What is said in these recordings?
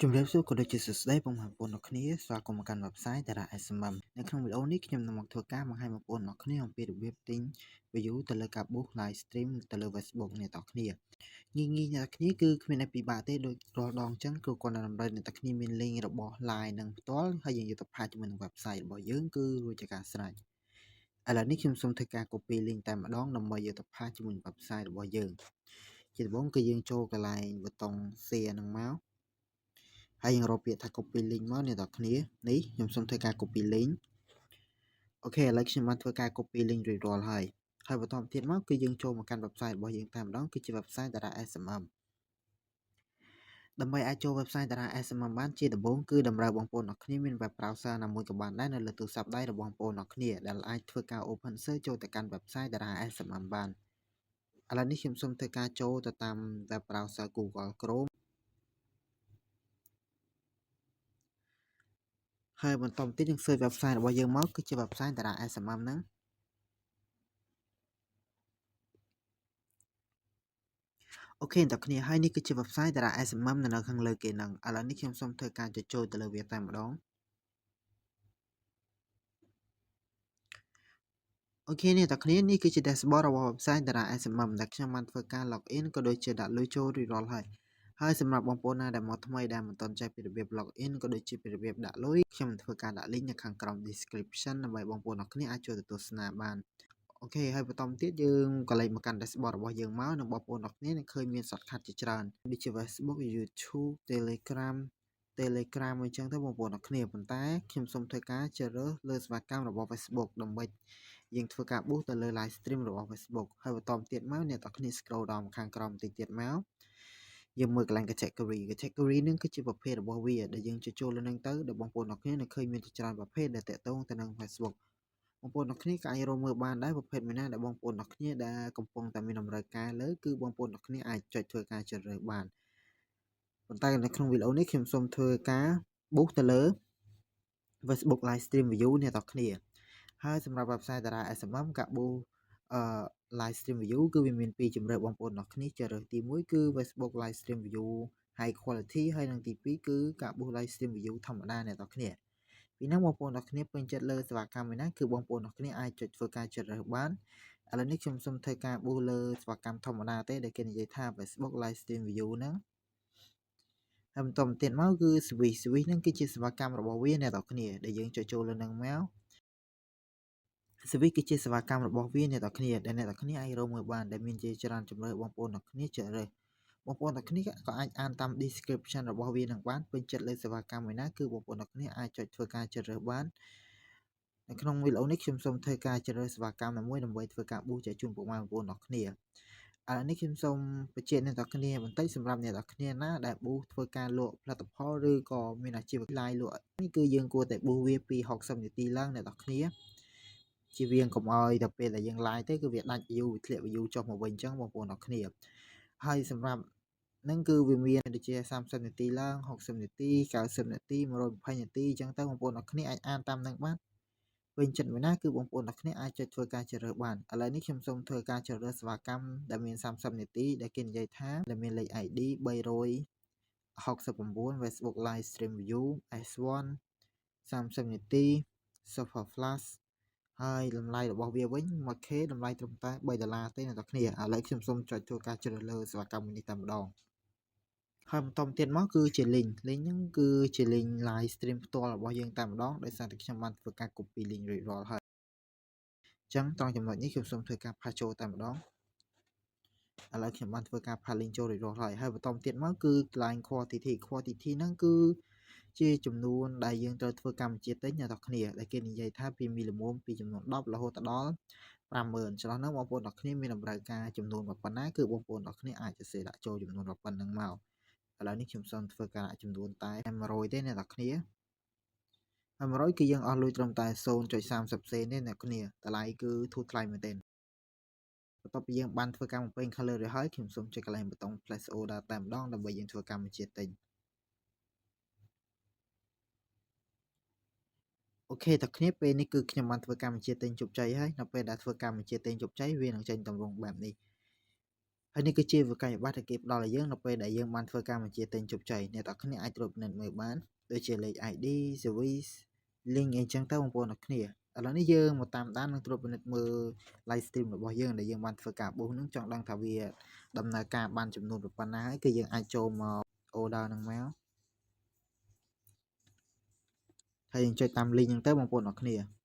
ជំរាបសួរក៏ដូចជាសួស្តីបងប្អូនអរគ្នាស្វាគមន៍មកកាន់ website Dara SMM នៅក្នុងវីដេអូនេះខ្ញុំនឹងមកធ្វើការបង្ហាញបងប្អូនអរគ្នាអំពីរបៀបទិញ view ទៅលើការ boost live stream ទៅលើ Facebook អ្នកទាំងគ្នាងាយអ្នកទាំងគ្នាគឺគ្មានអីពិបាកទេដូចរាល់ដងអញ្ចឹងគឺគាត់នឹងតម្រូវអ្នកទាំងគ្នាមាន link របស់ Line នឹងផ្ទាល់ហើយយើងយកទៅផាសជាមួយនឹង website របស់យើងគឺរួចជាការស្រេចឥឡូវនេះខ្ញុំសូមធ្វើការ copy link តែម្ដងដើម្បីយកទៅផាសជាមួយនឹង website របស់យើងជាដំបូងគឺយើងចូលកន្លែងប៊ូតុង share នឹងមកហើយយើងរកពាក្យថា copy link មកអ្នកនរគ្នានេះខ្ញុំសូមធ្វើការ copy link អូខេឥឡូវខ្ញុំបានធ្វើការ copy link រួចរាល់ហើយបន្តទៀតមកគឺយើងចូលមកកាន់ website របស់យើងតែម្ដងគឺជា website Dara SMM ដើម្បីអាចចូល website Dara SMM បានជាដំបូងគឺតម្រូវបងប្អូនអរគ្នាមាន web browser ណាមួយក៏បានដែរនៅលើទូរស័ព្ទដៃរបស់បងប្អូនអរគ្នាដែលអាចធ្វើការ open search ចូលទៅកាន់ website Dara SMM បានឥឡូវនេះខ្ញុំសូមធ្វើការចូលទៅតាម web browser Google Chrome ហើយបន្តទៀតយើង search website របស់យើងមកគឺជា website Dara SMM ហ្នឹងអូខេអ្នកគ្នាហើយនេះគឺជា website Dara SMM នៅខាងលើគេហ្នឹងឥឡូវនេះខ្ញុំសូមធ្វើការចូលទៅលើវាតែម្ដងអូខេអ្នកគ្នានេះគឺជា dashboard របស់ website Dara SMM ដែលខ្ញុំបានធ្វើការ login ក៏ដូចជាដាក់លុយចូលរួចរាល់ហើយសម្រាប់បងប្អូនណាដែលមកថ្មីដែលមិនទាន់ចេះពីរបៀប login ក៏ដូចជាពីរបៀបដាក់លុយខ្ញុំនឹងធ្វើការដាក់ link នៅខាងក្រោម description ដើម្បីបងប្អូនអរគ្នាអាចចូលទៅទស្សនាបានអូខេហើយបន្តទៀតយើងក៏លេខមកកាន់ dashboard របស់យើងមកនិងបងប្អូនអរគ្នានឹងឃើញមាន shortcut ជាច្រើនដូចជា Facebook YouTube Telegram អញ្ចឹងទៅបងប្អូនអរគ្នាប៉ុន្តែខ្ញុំសូមធ្វើការជ្រើសរើសលើសេវាកម្មរបស់ Facebook ដើម្បីយើងធ្វើការ boost ទៅលើ live stream របស់ Facebook ហើយបន្តទៀតមកអ្នកនរគ្នា scroll ដល់ខាងក្រោមបន្តិចទៀតមកយើងមើលកន្លែង category នឹងគឺជាប្រភេទរបស់វាដែលយើងចូលលើនឹងទៅដែលបងប្អូនអរគ្នានឹងឃើញមានច្រើនប្រភេទដែលតាក់ទងទៅនឹង Facebook បងប្អូនអរគ្នាក៏អាចរកមើលបានដែរប្រភេទមួយណាដែលបងប្អូនអរគ្នាដែលកំពុងតែមានតម្រូវការលើគឺបងប្អូនអរគ្នាអាចចុចធ្វើការជ្រើសរើសបានប៉ុន្តែនៅក្នុងវីដេអូនេះខ្ញុំសូមធ្វើការ boost ទៅលើ Facebook live stream view អ្នកនរគ្នាហើយសម្រាប់ website Dara SMM កាបូ live stream view គឺវាមានពីរជម្រើសបងប្អូនអរគ្នាជ្រើសរើសទី1គឺ Facebook live stream view high quality ហើយនិងទី2គឺកាបូ live stream view ធម្មតាអ្នកនរគ្នាពីហ្នឹងបងប្អូនអរគ្នាពេញចិត្តលើសេវាកម្មមួយណាគឺបងប្អូនអរគ្នាអាចចុចធ្វើការជ្រើសរើសបានឥឡូវនេះខ្ញុំសូមធ្វើការប៊ូលើសេវាកម្មធម្មតាទេដែលគេនិយាយថា Facebook live stream view ហ្នឹងហើយបន្តទៀតមកគឺ Swish ហ្នឹងគឺជាសេវាកម្មរបស់វាអ្នកនរគ្នាដែលយើងចុចចូលលើហ្នឹងមក Swish គឺជាសេវាកម្មរបស់វាអ្នកនរគ្នាដែលអ្នកនរគ្នាអាចរកមើលបានដែលមានជាច្រើនជម្រើសបងប្អូនអរគ្នាជ្រើសរើសបងប្អូនអរគ្នាក៏អាចអានតាម description របស់វានឹងបានពេញចិត្តលើសេវាកម្មមួយណាគឺបងប្អូនអរគ្នាអាចចុចធ្វើការជ្រើសរើសបាននៅក្នុងវីដេអូនេះខ្ញុំសូមធ្វើការជ្រើសរើសសេវាកម្មណាមួយដើម្បីធ្វើការប៊ូសជូនពុកម៉ែបងប្អូនអរគ្នាឥឡូវនេះខ្ញុំសូមបញ្ជាក់អ្នកនរគ្នាបន្តិចសម្រាប់អ្នកនរគ្នាណាដែលប៊ូសធ្វើការលក់ផលិតផលឬក៏មានអាជីវកម្ម live លក់នេះគឺយើងគួរតែប៊ូសវាពី60នាទីឡើងអ្នកនរគ្នាជៀសវាងកុំឲ្យដល់ពេលដែលយើង live ទៅគឺវាដាច់ view វាធ្លាក់ view ចុះមកវិញអញ្ចឹងបងប្អូនអរគ្នាហើយសម្រាប់ហ្នឹងគឺវាមានដូចជា30នាទីឡើង60នាទី90នាទី120នាទីអញ្ចឹងទៅបងប្អូនអរគ្នាអាចអានតាមនឹងបានពេញចិត្តមួយណាគឺបងប្អូនអរគ្នាអាចចុចធ្វើការជ្រើសរើសបានឥឡូវនេះខ្ញុំសូមធ្វើការជ្រើសរើសសេវាកម្មដែលមាន30នាទីដែលគេនិយាយថាដែលមានលេខ ID 369 Facebook Live Stream View S1 30នាទី Super Flash ហើយតម្លៃរបស់វាវិញ 1K តម្លៃត្រឹមតែ$3ទេអ្នកនរគ្នាឥឡូវខ្ញុំសូមចុចធ្វើការជ្រើសរើសសេវាកម្មនេះតែម្ដងហើយបន្តទៀតមកគឺជា link ហ្នឹងគឺជា link live stream ផ្ទាល់របស់យើងតែម្ដងដោយសារតែខ្ញុំបានធ្វើការ copy link រួចរាល់ហើយអញ្ចឹងត្រង់ចំណុចនេះខ្ញុំសូមធ្វើការផាសចូលតែម្ដងឥឡូវខ្ញុំបានធ្វើការផាស link ចូលរួចរាល់ហើយបន្តទៀតមកគឺ line quantity ហ្នឹងគឺជាចំនួនដែលយើងត្រូវធ្វើកម្មវិធីទិញអ្នកនរគ្នាដែលគេនិយាយថាពីមីលីមុំពីចំនួន10រហូតដល់50000ចន្លោះហ្នឹងបងប្អូនអរគ្នាមានតម្រូវការចំនួនប៉ុណ្ណាគឺបងប្អូនអរគ្នាអាចសរសេរដាក់ចូលចំនួនប៉ុណ្ណឹងមកឥឡូវនេះខ្ញុំសូមធ្វើការដាក់ចំនួនតែ100ទេអ្នកនរគ្នា100គឺយើងអស់លុយត្រឹមតែ 0.30 សេនទេអ្នកគ្នាតម្លៃគឺធូរថ្លៃមែនទែនបន្ទាប់ពីយើងបានធ្វើការបំពេញ color រួចហើយខ្ញុំសូមចុចកន្លែងប៊ូតុង place order តែម្ដងដើម្បីយើងធ្វើកម្មវិធីទិញអូខេតើគ្នាពេលនេះគឺខ្ញុំបានធ្វើកម្មវិធីទិញជោគជ័យហើយនៅពេលដែលធ្វើកម្មវិធីទិញជោគជ័យវានឹងចេញទម្រង់បែបនេះ ហើយនេះគឺជាវិក័យប័ត្រដែលគេផ្ដល់ឲ្យយើងនៅពេលដែលយើងបានធ្វើការបញ្ជាទិញជោគជ័យអ្នកទាំងគ្នាអាចត្រួតពិនិត្យមើលបានដូចជាលេខ ID service link អីចឹងទៅបងប្អូនទាំងគ្នាឥឡូវនេះយើងមកតាមដាននិងត្រួតពិនិត្យមើល live stream របស់យើងដែលយើងបានធ្វើការបូសនឹងចង់ដឹងថាវាដំណើរការបានចំនួនប៉ុណ្ណាហើយគឺយើងអាចចូលមក order នឹងមកហើយយើងចុចតាម link ហ្នឹងទៅបងប្អូនទាំងគ្នា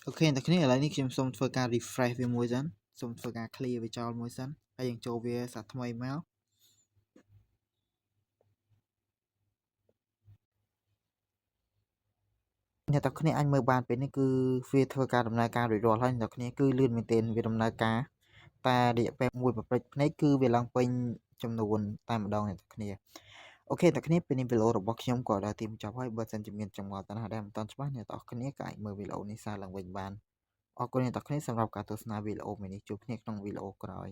អូខេអ្នកគ្នាឥឡូវនេះខ្ញុំសូមធ្វើការ refresh វាមួយសិនសូមធ្វើការ clear វាចោលមួយសិនហើយយើងចូលវាសាថ្មីមកអ្នកទាំងគ្នាអាចមើលបានពេលនេះគឺវាធ្វើការដំណើរការរួចរាល់ហើយអ្នកទាំងគ្នាគឺលឿនមែនទែនវាដំណើរការតែរយៈពេលមួយប្រព្រឹត្តភ្នែកគឺវាឡើងពេញចំនួនតែម្ដងអ្នកទាំងគ្នាអូខេអ្នកគ្នាពេលនេះវីដេអូរបស់ខ្ញុំក៏ដល់ទីបញ្ចប់ហើយបើសិនជាមានចម្ងល់តើណាដែលមិនទាន់ច្បាស់អ្នកទាំងគ្នាក៏អាចមើលវីដេអូនេះសារឡើងវិញបានអរគុណអ្នកទាំងគ្នាសម្រាប់ការទស្សនាវីដេអូមួយនេះជួបគ្នាក្នុងវីដេអូក្រោយ